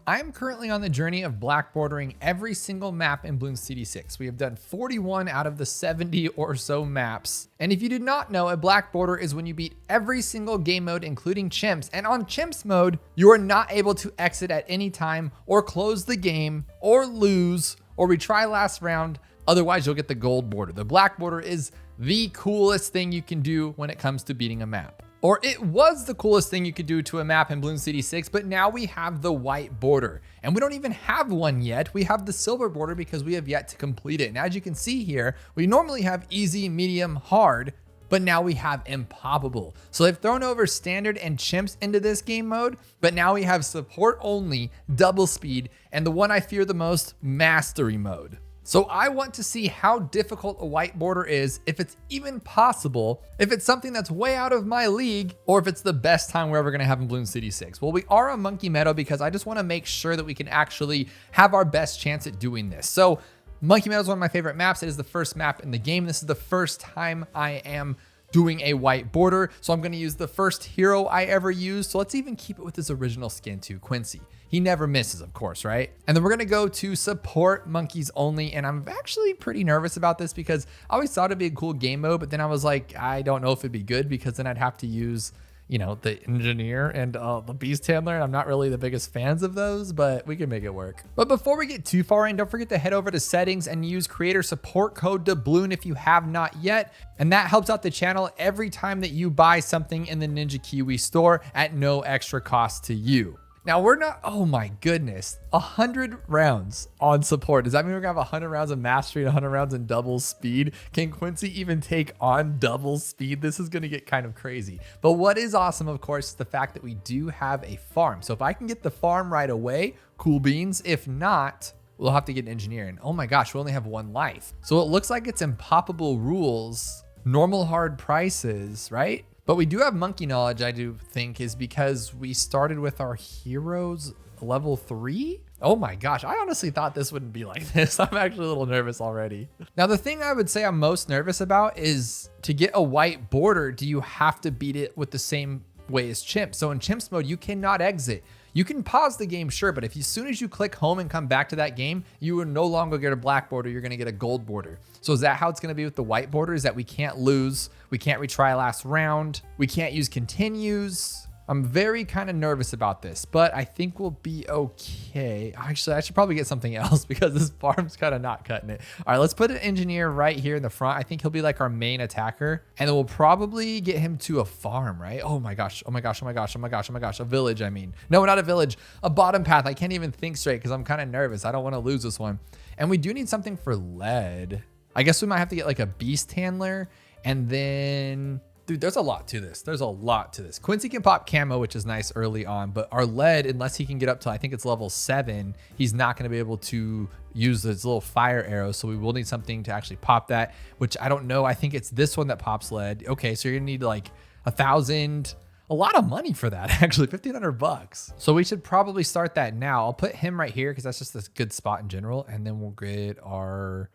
I'm currently on the journey of black bordering every single map in Bloons TD6. We have done 41 out of the 70 or so maps. And if you did not know, a black border is when you beat every single game mode, including CHIMPS. And on CHIMPS mode, you are not able to exit at any time or close the game or lose or retry last round. Otherwise, you'll get the gold border. The black border is the coolest thing you can do when it comes to beating a map. Or it was the coolest thing you could do to a map in Bloons TD6, but now we have the white border. And we don't even have one yet. We have the silver border because we have yet to complete it. And as you can see here, we normally have easy, medium, hard, but now we have impoppable. So they've thrown over standard and chimps into this game mode, but now we have support only, double speed, and the one I fear the most, mastery mode. So I want to see how difficult a white border is, if it's even possible, if it's something that's way out of my league, or if it's the best time we're ever gonna have in Bloons TD6. Well, we are on Monkey Meadow because I just wanna make sure that we can actually have our best chance at doing this. So Monkey Meadow is one of my favorite maps. It is the first map in the game. This is the first time I am doing a white border. So I'm gonna use the first hero I ever used. So let's even keep it with his original skin too, Quincy. He never misses, of course, right? And then we're gonna go to support monkeys only. And I'm actually pretty nervous about this because I always thought it'd be a cool game mode, but then I was like, I don't know if it'd be good because then I'd have to use, you know, the engineer and the beast handler. I'm not really the biggest fans of those, but we can make it work. But before we get too far in, don't forget to head over to settings and use creator support code Dabloon if you have not yet. And that helps out the channel every time that you buy something in the Ninja Kiwi store at no extra cost to you. Now we're not, oh my goodness, 100 rounds on support. Does that mean we're gonna have 100 rounds of mastery and 100 rounds in double speed? Can Quincy even take on double speed? This is gonna get kind of crazy. But what is awesome, of course, is the fact that we do have a farm. So if I can get the farm right away, cool beans. If not, we'll have to get an engineer. And oh my gosh, we only have one life. So it looks like it's impoppable rules, normal hard prices, right? But we do have monkey knowledge, I do think, is because we started with our heroes level 3. Oh my gosh, I honestly thought this wouldn't be like this. I'm actually a little nervous already. Now, the thing I would say I'm most nervous about is to get a white border, do you have to beat it with the same way as chimps? So in chimps mode, you cannot exit. You can pause the game, sure, but if as soon as you click home and come back to that game, you will no longer get a black border, you're gonna get a gold border. So is that how it's gonna be with the white border? Is that we can't lose, we can't retry last round, we can't use continues? I'm very kind of nervous about this, but I think we'll be okay. Actually, I should probably get something else because this farm's kind of not cutting it. All right, let's put an engineer right here in the front. I think he'll be like our main attacker, and then we'll probably get him to a farm, right? Oh my gosh, oh my gosh, oh my gosh, oh my gosh, oh my gosh, a village, I mean. No, not a village, a bottom path. I can't even think straight because I'm kind of nervous. I don't want to lose this one. And we do need something for lead. I guess we might have to get like a beast handler, and then... Dude, there's a lot to this. There's a lot to this. Quincy can pop camo, which is nice early on, but our lead, unless he can get up to, I think it's level 7, he's not going to be able to use his little fire arrow. So we will need something to actually pop that, which I don't know. I think it's this one that pops lead. Okay, so you're going to need like 1,000, a lot of money for that, actually, 1,500 bucks. So we should probably start that now. I'll put him right here because that's just a good spot in general. And then we'll get our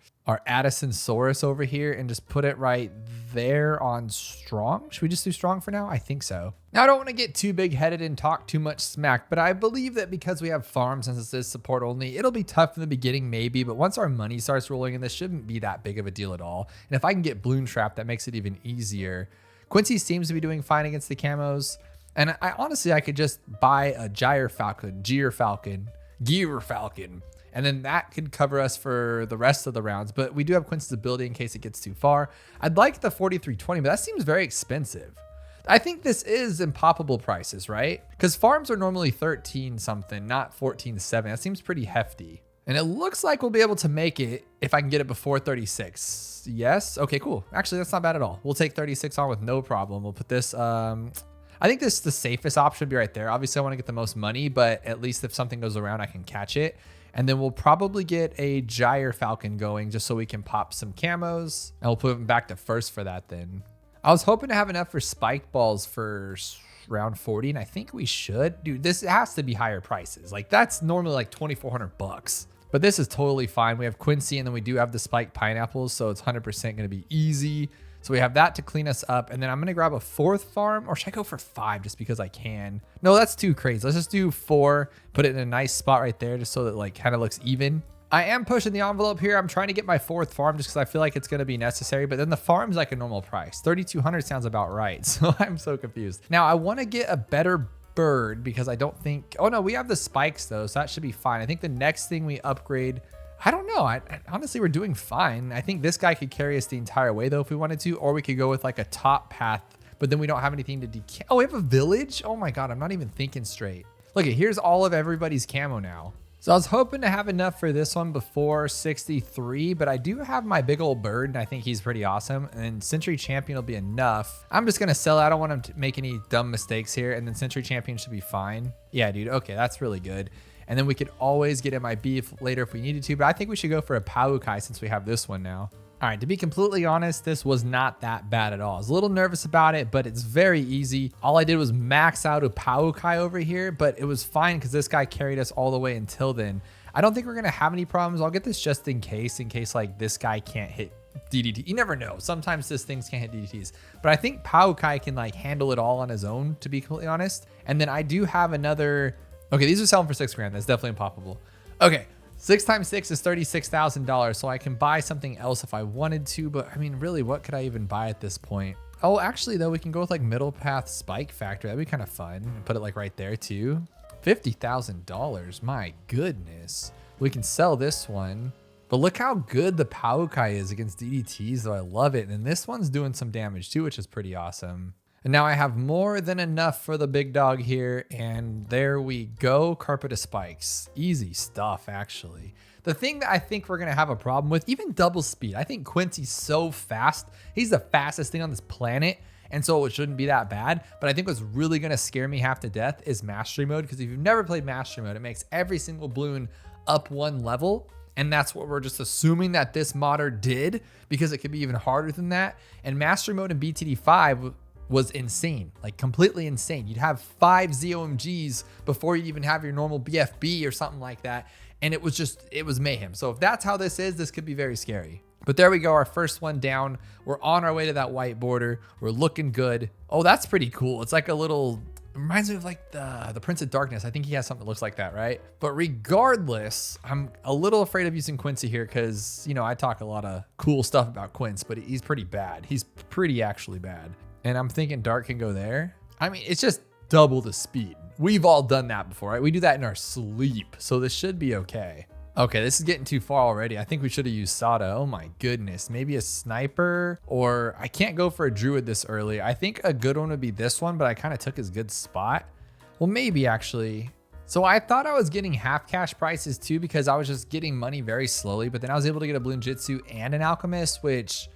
Addison Saurus over here and just put it right there on strong. Should we just do strong for now? I think so. Now, I don't want to get too big headed and talk too much smack, but I believe that because we have farms, since this is support only, it'll be tough in the beginning maybe, but once our money starts rolling in, this shouldn't be that big of a deal at all. And if I can get Bloon Trap, that makes it even easier. Quincy seems to be doing fine against the camos. And I honestly could just buy a Gear Falcon, and then that could cover us for the rest of the rounds. But we do have Quincy's ability in case it gets too far. I'd like the 4320, but that seems very expensive. I think this is impoppable prices, right? Because farms are normally 13 something, not 14.7. That seems pretty hefty. And it looks like we'll be able to make it if I can get it before 36. Yes? Okay, cool. Actually, that's not bad at all. We'll take 36 on with no problem. We'll put this, I think this is the safest option to be right there. Obviously, I want to get the most money, but at least if something goes around, I can catch it. And then we'll probably get a Gyre Falcon going just so we can pop some camos. And we'll put them back to first for that then. I was hoping to have enough for spike balls for round 40, and I think we should. Dude, this has to be higher prices. Like, that's normally like 2,400 bucks. But this is totally fine. We have Quincy, and then we do have the spiked pineapples, so it's 100% going to be easy. So we have that to clean us up. And then I'm going to grab a 4th farm, or should I go for 5 just because I can? No, that's too crazy. Let's just do 4, put it in a nice spot right there just so that like kind of looks even. I am pushing the envelope here. I'm trying to get my 4th farm just because I feel like it's going to be necessary. But then the farm's like a normal price. 3,200 sounds about right. So I'm so confused. Now I want to get a better bird because I don't think, oh no, we have the spikes though. So that should be fine. I think the next thing we upgrade, I don't know. Honestly, we're doing fine. I think this guy could carry us the entire way though if we wanted to, or we could go with like a top path, but then we don't have anything to decay. Oh, we have a village? Oh my God, I'm not even thinking straight. Look, here's all of everybody's camo now. So I was hoping to have enough for this one before 63, but I do have my big old bird and I think he's pretty awesome. And Century Champion will be enough. I'm just gonna sell it. I don't want him to make any dumb mistakes here, and then Century Champion should be fine. Yeah, dude, okay, that's really good. And then we could always get MIB later if we needed to, but I think we should go for a Paukai since we have this one now. All right, to be completely honest, this was not that bad at all. I was a little nervous about it, but it's very easy. All I did was max out a Paukai over here, but it was fine because this guy carried us all the way until then. I don't think we're gonna have any problems. I'll get this just in case like this guy can't hit DDT. You never know. Sometimes this things can't hit DDTs, but I think Paukai can like handle it all on his own, to be completely honest. And then I do have another, okay, these are selling for 6 grand. That's definitely unpoppable. Okay. 6 times 6 is $36,000, so I can buy something else if I wanted to, but I mean, really, what could I even buy at this point? Oh, actually, though, we can go with like Middle Path Spike Factory. That'd be kind of fun. Put it like right there, too. $50,000. My goodness. We can sell this one, but look how good the Paukai is against DDTs, though. I love it. And this one's doing some damage, too, which is pretty awesome. And now I have more than enough for the big dog here. And there we go. Carpet of Spikes. Easy stuff, actually. The thing that I think we're going to have a problem with, even double speed. I think Quincy's so fast. He's the fastest thing on this planet. And so it shouldn't be that bad. But I think what's really going to scare me half to death is Mastery Mode. Because if you've never played Mastery Mode, it makes every single balloon up 1 level. And that's what we're just assuming that this modder did. Because it could be even harder than that. And Mastery Mode in BTD5 was insane, like completely insane. You'd have 5 ZOMGs before you even have your normal BFB or something like that. And it was mayhem. So if that's how this is, this could be very scary. But there we go, our first one down. We're on our way to that white border. We're looking good. Oh, that's pretty cool. It's like a little, reminds me of like the Prince of Darkness. I think he has something that looks like that, right? But regardless, I'm a little afraid of using Quincy here because, you know, I talk a lot of cool stuff about Quince, but he's pretty bad. He's pretty actually bad. And I'm thinking Dart can go there. I mean, it's just double the speed. We've all done that before, right? We do that in our sleep. So this should be okay. Okay, this is getting too far already. I think we should have used Sada. Oh my goodness. Maybe a sniper, or I can't go for a druid this early. I think a good one would be this one, but I kind of took his good spot. Well, maybe actually. So I thought I was getting half cash prices too because I was just getting money very slowly, but then I was able to get a Bloon Jitsu and an Alchemist, which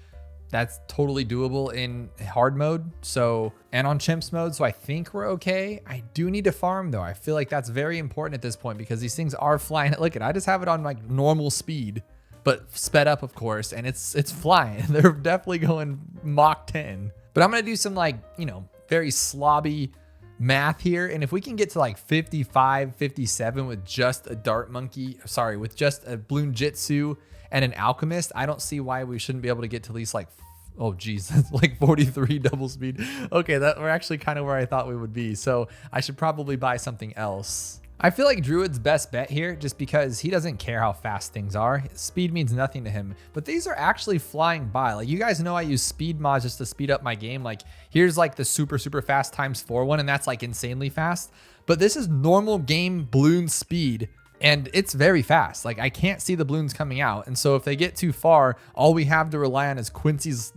that's totally doable in hard mode. So, and on chimps mode. So I think we're okay. I do need to farm though. I feel like that's very important at this point because these things are flying. Look at, I just have it on like normal speed, but sped up of course. And it's flying. They're definitely going Mach 10, but I'm going to do some like, you know, very slobby math here. And if we can get to like 55, 57 with just a dart monkey, sorry, with just a Bloon Jitsu and an Alchemist, I don't see why we shouldn't be able to get to at least like, oh geez, that's like 43 double speed. Okay, that we're actually kind of where I thought we would be. So I should probably buy something else. I feel like Druid's best bet here just because he doesn't care how fast things are. Speed means nothing to him, but these are actually flying by. Like you guys know I use speed mods just to speed up my game. Like here's like the super fast ×4 one, and that's like insanely fast. But this is normal game balloon speed. And it's very fast. Like I can't see the balloons coming out. And so if they get too far, all we have to rely on is Quincy's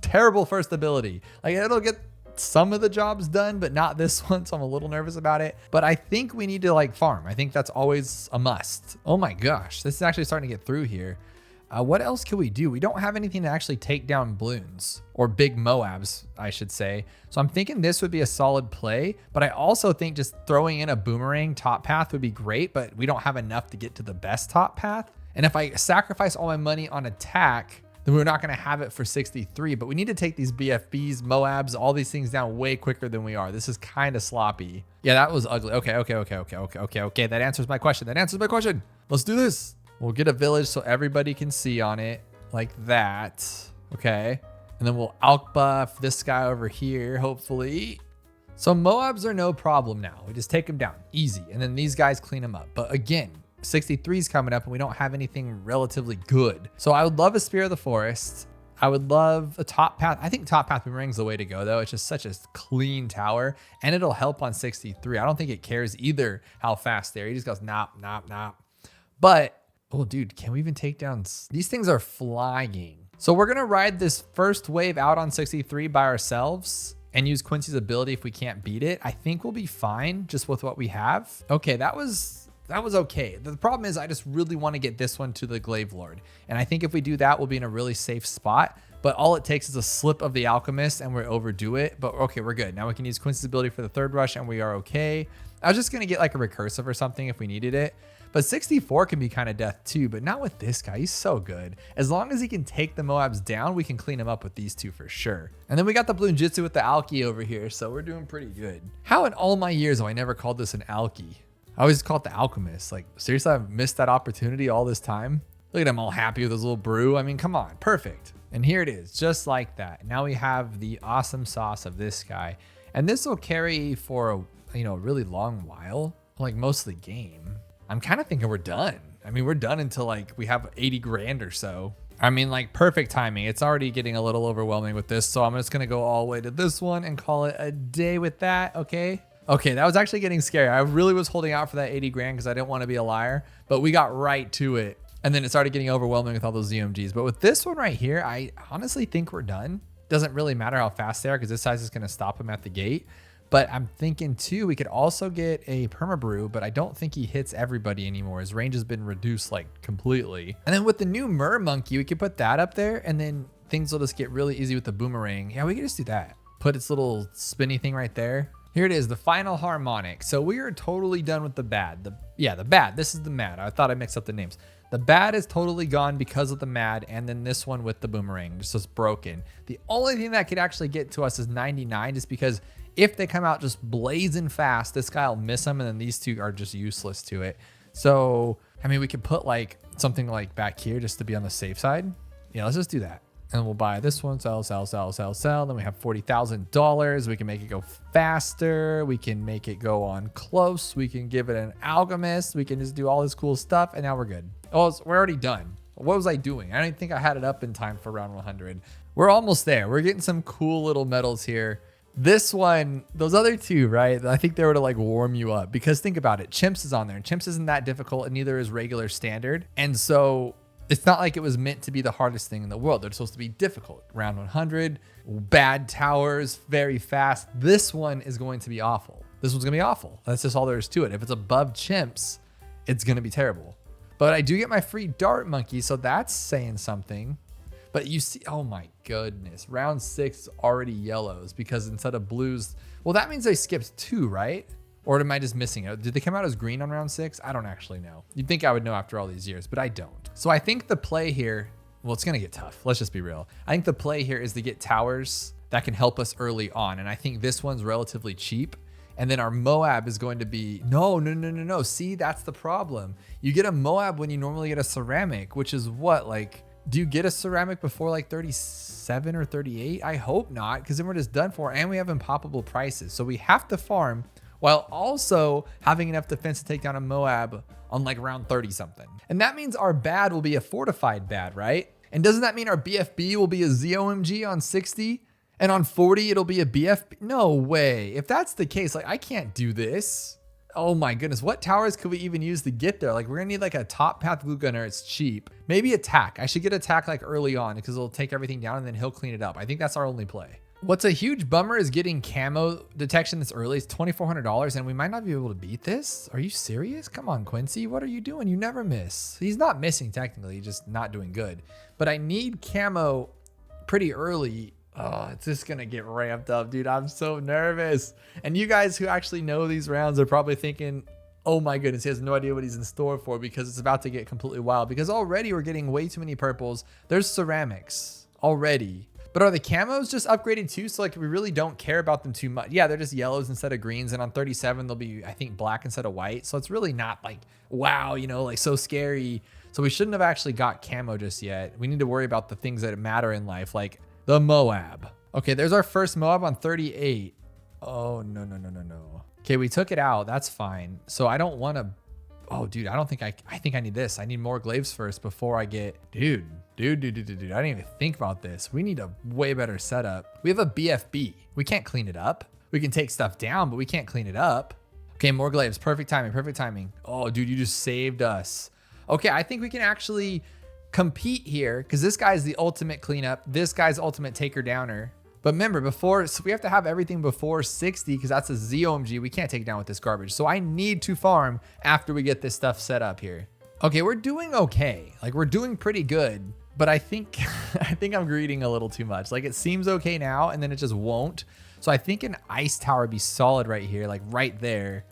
terrible first ability. Like it'll get some of the jobs done, but not this one. So I'm a little nervous about it, but I think we need to like farm. I think that's always a must. Oh my gosh, this is actually starting to get through here. What else can we do? We don't have anything to actually take down balloons or big Moabs, I should say. So I'm thinking this would be a solid play, but I also think just throwing in a boomerang top path would be great, but we don't have enough to get to the best top path. And if I sacrifice all my money on attack, then we're not going to have it for 63, but we need to take these BFBs, Moabs, all these things down way quicker than we are. This is kind of sloppy. Yeah, that was ugly. Okay. That answers my question. Let's do this. We'll get a village so everybody can see on it like that. Okay. And And then we'll alk buff this guy over here, hopefully. So Moabs are no problem now. We just take them down, easy. And then these guys clean them up. But again, 63 is coming up and we don't have anything relatively good. So I would love a Spear of the Forest. I would love a top path. I think top path boomerang's the way to go though. It's just such a clean tower and it'll help on 63. I don't think it cares either how fast they are. He just goes nop, nop, nop. But, oh dude, can we even take down? These things are flying. So we're gonna ride this first wave out on 63 by ourselves and use Quincy's ability if we can't beat it. I think we'll be fine just with what we have. Okay, that was okay. The problem is I just really want to get this one to the Glaive Lord. And I think if we do that, we'll be in a really safe spot. But all it takes is a slip of the Alchemist and we overdo it. But okay, we're good. Now we can use Quincy's ability for the third rush and we are okay. I was just going to get like a recursive or something if we needed it. But 64 can be kind of death too, but not with this guy. He's so good. As long as he can take the Moabs down, we can clean him up with these two for sure. And then we got the Bloon Jitsu with the Alki over here, so we're doing pretty good. How in all my years have I never called this an Alki? I always call it the Alchemist. Like, seriously, I've missed that opportunity all this time. Look at him all happy with his little brew. I mean, come on, perfect. And here it is, just like that. Now we have the awesome sauce of this guy. And this will carry for a really long while, like most of the game. I'm kind of thinking we're done. I mean, we're done until like we have 80 grand or so. I mean, like perfect timing. It's already getting a little overwhelming with this. So I'm just going to go all the way to this one and call it a day with that. Okay. Okay. That was actually getting scary. I really was holding out for that 80 grand because I didn't want to be a liar, but we got right to it. And then it started getting overwhelming with all those ZMGs. But with this one right here, I honestly think we're done. Doesn't really matter how fast they are because this size is going to stop them at the gate. But I'm thinking too, we could also get a permabrew, but I don't think he hits everybody anymore. His range has been reduced like completely. And then with the new Mer Monkey, we could put that up there and then things will just get really easy with the boomerang. Yeah, we could just do that. Put its little spinny thing right there. Here it is, the final harmonic. So we are totally done with the bad. The bad, this is the mad. I thought I mixed up the names. The bad is totally gone because of the mad, and then this one with the boomerang just broken. The only thing that could actually get to us is 99, just because if they come out just blazing fast, this guy will miss them, and then these two are just useless to it. So, I mean, we could put like something like back here just to be on the safe side. Yeah, let's just do that. And we'll buy this one, sell. Then we have $40,000. We can make it go faster. We can make it go on close. We can give it an alchemist. We can just do all this cool stuff. And now we're good. Oh, we're already done. What was I doing? I didn't think I had it up in time for round 100. We're almost there. We're getting some cool little medals here. This one, those other two, right? I think they were to like warm you up because think about it. Chimps is on there and Chimps isn't that difficult and neither is regular standard. And so it's not like it was meant to be the hardest thing in the world. They're supposed to be difficult. Round 100, bad towers, very fast. This one is going to be awful. This one's gonna be awful. That's just all there is to it. If it's above Chimps, it's gonna be terrible. But I do get my free dart monkey, so that's saying something. But you see, oh my goodness, round 6 is already yellows because instead of blues, well, that means they skipped 2, right? Or am I just missing it? Did they come out as green on round 6? I don't actually know. You'd think I would know after all these years, but I don't. So I think the play here, well, it's gonna get tough. Let's just be real. I think the play here is to get towers that can help us early on. And I think this one's relatively cheap. And then our Moab is going to be, no. See, that's the problem. You get a Moab when you normally get a ceramic, which is what, like, do you get a ceramic before like 37 or 38? I hope not, because then we're just done for. And we have impoppable prices. So we have to farm while also having enough defense to take down a Moab on like round 30 something. And that means our bad will be a fortified bad, right? And doesn't that mean our BFB will be a ZOMG on 60? And on 40, it'll be a BFB? No way. If that's the case, like I can't do this. Oh my goodness, what towers could we even use to get there? Like we're gonna need like a top path glue gunner, it's cheap. Maybe attack, I should get attack like early on because it'll take everything down and then he'll clean it up. I think that's our only play. What's a huge bummer is getting camo detection this early. It's $2,400 and we might not be able to beat this. Are you serious? Come on, Quincy, what are you doing? You never miss. He's not missing technically, he's just not doing good. But I need camo pretty early. Oh, it's just gonna get ramped up, dude. I'm so nervous. And you guys who actually know these rounds are probably thinking, oh my goodness, he has no idea what he's in store for because it's about to get completely wild. Because already we're getting way too many purples. There's ceramics already. But are the camos just upgraded too? So like we really don't care about them too much. Yeah, they're just yellows instead of greens. And on 37, they'll be, I think, black instead of white. So it's really not like, wow, you know, like so scary. So we shouldn't have actually got camo just yet. We need to worry about the things that matter in life, like The Moab. Okay, there's our first Moab on 38. Oh, no. Okay, we took it out. That's fine. So I don't want to... Oh, dude, I think I need this. I need more glaives first before I get... Dude. I didn't even think about this. We need a way better setup. We have a BFB. We can't clean it up. We can take stuff down, but we can't clean it up. Okay, more glaives. Perfect timing. Oh, dude, you just saved us. Okay, I think we can actually compete here because this guy's the ultimate cleanup. This guy's ultimate taker downer. But remember, so we have to have everything before 60 because that's a ZOMG. We can't take it down with this garbage. So I need to farm after we get this stuff set up here. Okay, we're doing okay. Like, we're doing pretty good. But I think I'm greeting a little too much. Like, it seems okay now, and then it just won't. So I think an ice tower would be solid right here, like right there.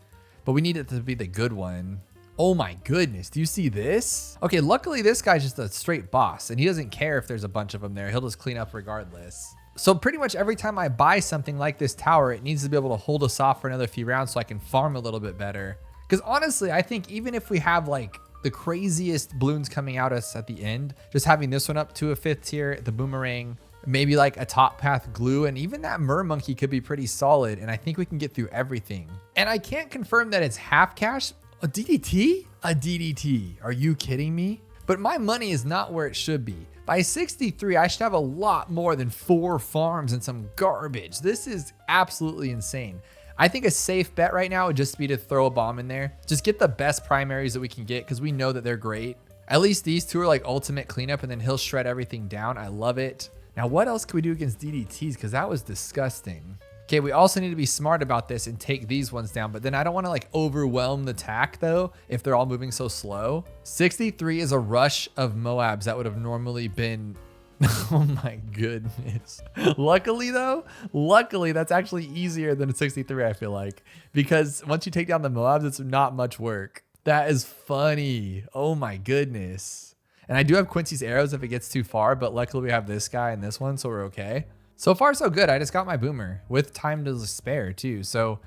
But we need it to be the good one. Oh my goodness, do you see this? Okay, luckily this guy's just a straight boss, and he doesn't care if there's a bunch of them there. He'll just clean up regardless. So pretty much every time I buy something like this tower, it needs to be able to hold us off for another few rounds so I can farm a little bit better. Because honestly, I think even if we have like the craziest balloons coming out us at the end, just having this one up to a 5th tier, the boomerang, maybe like a top path glue, and even that mer monkey could be pretty solid. And I think we can get through everything. And I can't confirm that it's half cash. A DDT? A DDT. Are you kidding me? But my money is not where it should be. By 63, I should have a lot more than 4 farms and some garbage. This is absolutely insane. I think a safe bet right now would just be to throw a bomb in there. Just get the best primaries that we can get because we know that they're great. At least these two are like ultimate cleanup, and then he'll shred everything down. I love it. Now, what else can we do against DDTs? Because that was disgusting. Okay, we also need to be smart about this and take these ones down, but then I don't want to like overwhelm the attack though if they're all moving so slow. 63 is a rush of Moabs that would have normally been... Oh my goodness. Luckily that's actually easier than a 63, I feel like, because once you take down the Moabs, it's not much work. That is funny. Oh my goodness. And I do have Quincy's arrows if it gets too far, but luckily we have this guy and this one, so we're okay. So far, so good. I just got my boomer with time to spare too. So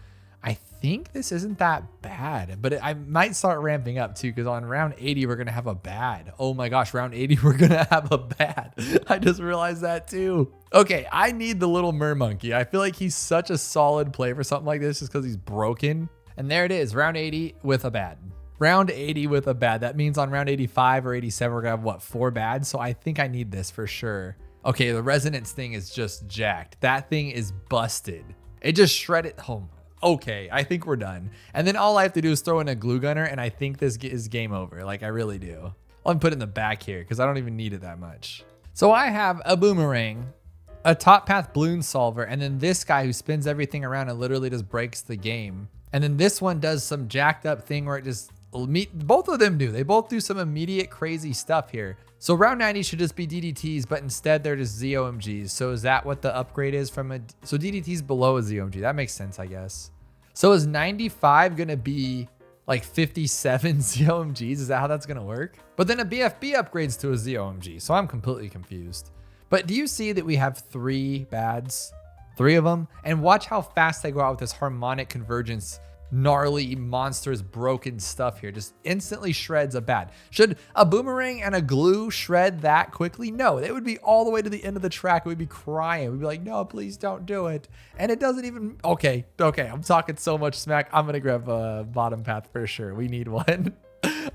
I think this isn't that bad, but I might start ramping up too, because on round 80, we're going to have a bad. Oh my gosh, round 80, we're going to have a bad. I just realized that too. Okay, I need the little mer monkey. I feel like he's such a solid play for something like this just because he's broken. And there it is, round 80 with a bad. Round 80 with a bad. That means on round 85 or 87, we're going to have what, 4 bads? So I think I need this for sure. Okay, the resonance thing is just jacked. That thing is busted. It just shredded home. Okay, I think we're done. And then all I have to do is throw in a glue gunner, and I think this is game over. Like, I really do. I'll put it in the back here because I don't even need it that much. So I have a boomerang, a top path balloon solver, and then this guy who spins everything around and literally just breaks the game. And then this one does some jacked up thing where it just... Both of them do. They both do some immediate crazy stuff here. So round 90 should just be DDTs, but instead they're just ZOMGs. So is that what the upgrade is from a... So DDT's below a ZOMG. That makes sense, I guess. So is 95 going to be like 57 ZOMGs? Is that how that's going to work? But then a BFB upgrades to a ZOMG. So I'm completely confused. But do you see that we have 3 bads? 3 of them? And watch how fast they go out with this harmonic convergence. Gnarly, monstrous, broken stuff here. Just instantly shreds a bad. Should a boomerang and a glue shred that quickly? No, it would be all the way to the end of the track. We'd be crying. We'd be like, no, please don't do it. And it doesn't even... Okay. I'm talking so much smack. I'm going to grab a bottom path for sure. We need one.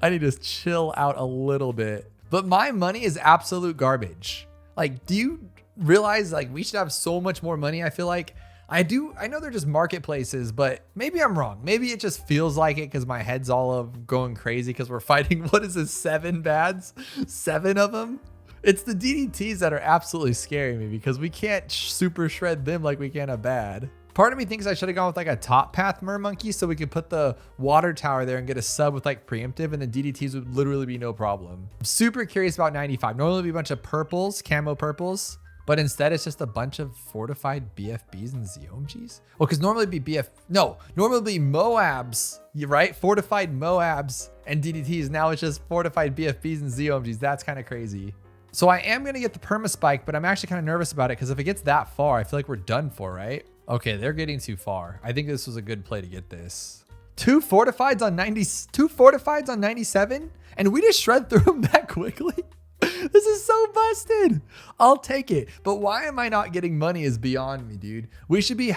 I need to chill out a little bit. But my money is absolute garbage. Like, do you realize like we should have so much more money? I feel like I know they're just marketplaces, but maybe I'm wrong. Maybe it just feels like it because my head's all of going crazy because we're fighting, what is this, 7 bads? 7 of them? It's the DDTs that are absolutely scaring me because we can't super shred them like we can a bad. Part of me thinks I should have gone with like a top path mer monkey so we could put the water tower there and get a sub with like preemptive, and the DDTs would literally be no problem. I'm super curious about 95. Normally it'd be a bunch of purples, camo purples. But instead, it's just a bunch of fortified BFBs and ZOMGs. Well, because normally it'd be normally it'd be Moabs, right? Fortified Moabs and DDTs. Now it's just fortified BFBs and ZOMGs. That's kind of crazy. So I am going to get the permaspike, but I'm actually kind of nervous about it because if it gets that far, I feel like we're done for, right? Okay, they're getting too far. I think this was a good play to get this. 2 fortifieds on 97, and we just shred through them that quickly. This is so busted. I'll take it. But why am I not getting money is beyond me, dude. We should be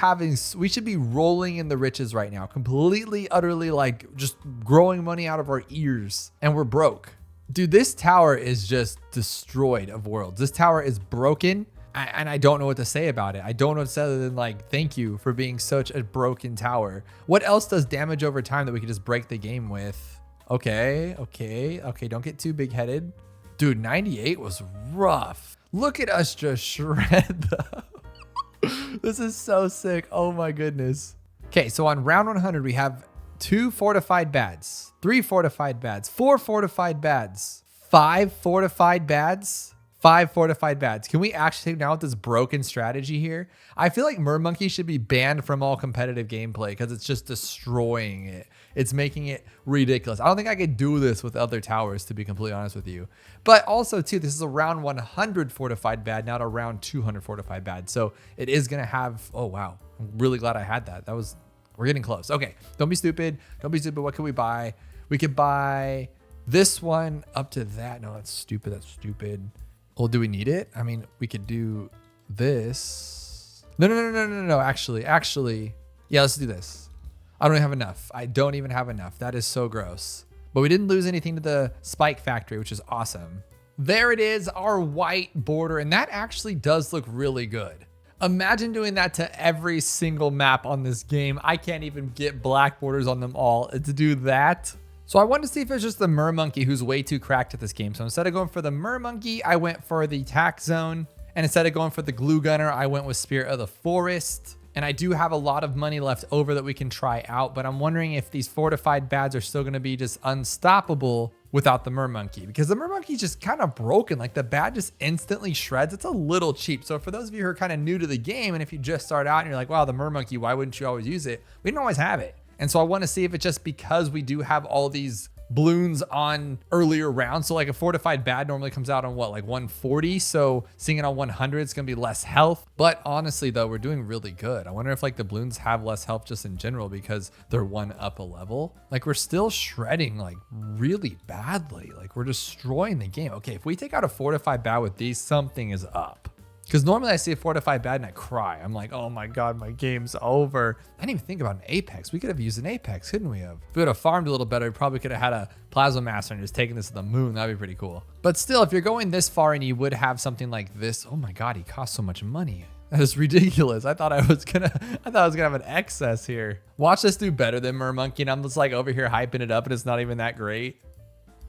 rolling in the riches right now. Completely, utterly like just growing money out of our ears. And we're broke. Dude, this tower is just destroyed of worlds. This tower is broken. And I don't know what to say about it. I don't know what to say other than like, thank you for being such a broken tower. What else does damage over time that we could just break the game with? Okay. Don't get too big headed. Dude, 98 was rough. Look at us just shred though. This is so sick. Oh my goodness. Okay, so on round 100, we have 2 fortified bads, 3 fortified bads, 4 fortified bads, 5 fortified bads. 5 fortified bads. Can we actually take down with this broken strategy here? I feel like Monkey should be banned from all competitive gameplay because it's just destroying it. It's making it ridiculous. I don't think I could do this with other towers, to be completely honest with you. But also too, this is a round 100 fortified bad, not a round 200 fortified bad. So it is gonna have, oh wow. I'm really glad I had that. We're getting close. Okay, don't be stupid. Don't be stupid. What can we buy? We could buy this one up to that. No, that's stupid. That's stupid. Well, do we need it? I mean, we could do this. No. Actually, yeah, let's do this. I don't have enough. I don't even have enough. That is so gross. But we didn't lose anything to the spike factory, which is awesome. There it is, our white border. And that actually does look really good. Imagine doing that to every single map on this game. I can't even get black borders on them all. To do that. So I wanted to see if it's just the Monkey who's way too cracked at this game. So instead of going for the Monkey, I went for the tack zone. And instead of going for the glue gunner, I went with Spirit of the Forest. And I do have a lot of money left over that we can try out, but I'm wondering if these fortified bads are still going to be just unstoppable without the Monkey, because the Monkey is just kind of broken. Like the bad just instantly shreds. It's a little cheap. So for those of you who are kind of new to the game, and if you just start out and you're like, wow, the Monkey, why wouldn't you always use it? We didn't always have it. And so I want to see if it's just because we do have all these balloons on earlier rounds. So like a fortified bad normally comes out on what, like 140. So seeing it on 100, it's going to be less health. But honestly though, we're doing really good. I wonder if like the balloons have less health just in general because they're one up a level. Like we're still shredding like really badly. Like we're destroying the game. Okay, if we take out a fortified bad with these, something is up. Because normally I see a fortified bad and I cry. I'm like, oh my God, my game's over. I didn't even think about an Apex. We could have used an Apex, couldn't we have? If we would have farmed a little better, we probably could have had a Plasma Master and just taken this to the moon. That'd be pretty cool. But still, if you're going this far and you would have something like this, oh my God, he costs so much money. That is ridiculous. I thought I was gonna have an excess here. Watch this do better than Monkey, and I'm just like over here hyping it up and it's not even that great.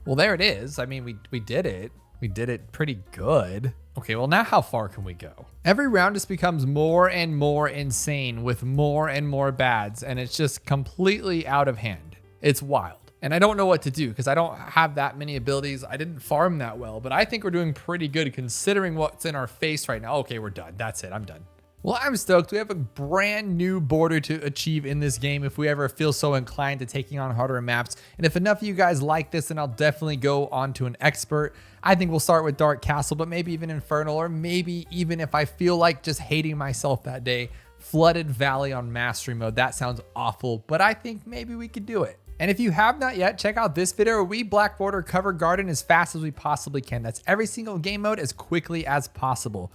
Well, there it is. I mean, we did it. We did it pretty good. Okay, well now how far can we go? Every round just becomes more and more insane with more and more bads, and it's just completely out of hand. It's wild. And I don't know what to do because I don't have that many abilities. I didn't farm that well, but I think we're doing pretty good considering what's in our face right now. Okay, we're done. That's it. I'm done. Well, I'm stoked. We have a brand new border to achieve in this game if we ever feel so inclined to taking on harder maps. And if enough of you guys like this, then I'll definitely go on to an expert. I think we'll start with Dark Castle, but maybe even Infernal, or maybe even if I feel like just hating myself that day, Flooded Valley on Mastery Mode. That sounds awful, but I think maybe we could do it. And if you have not yet, check out this video where we Black Border cover Garden as fast as we possibly can. That's every single game mode as quickly as possible.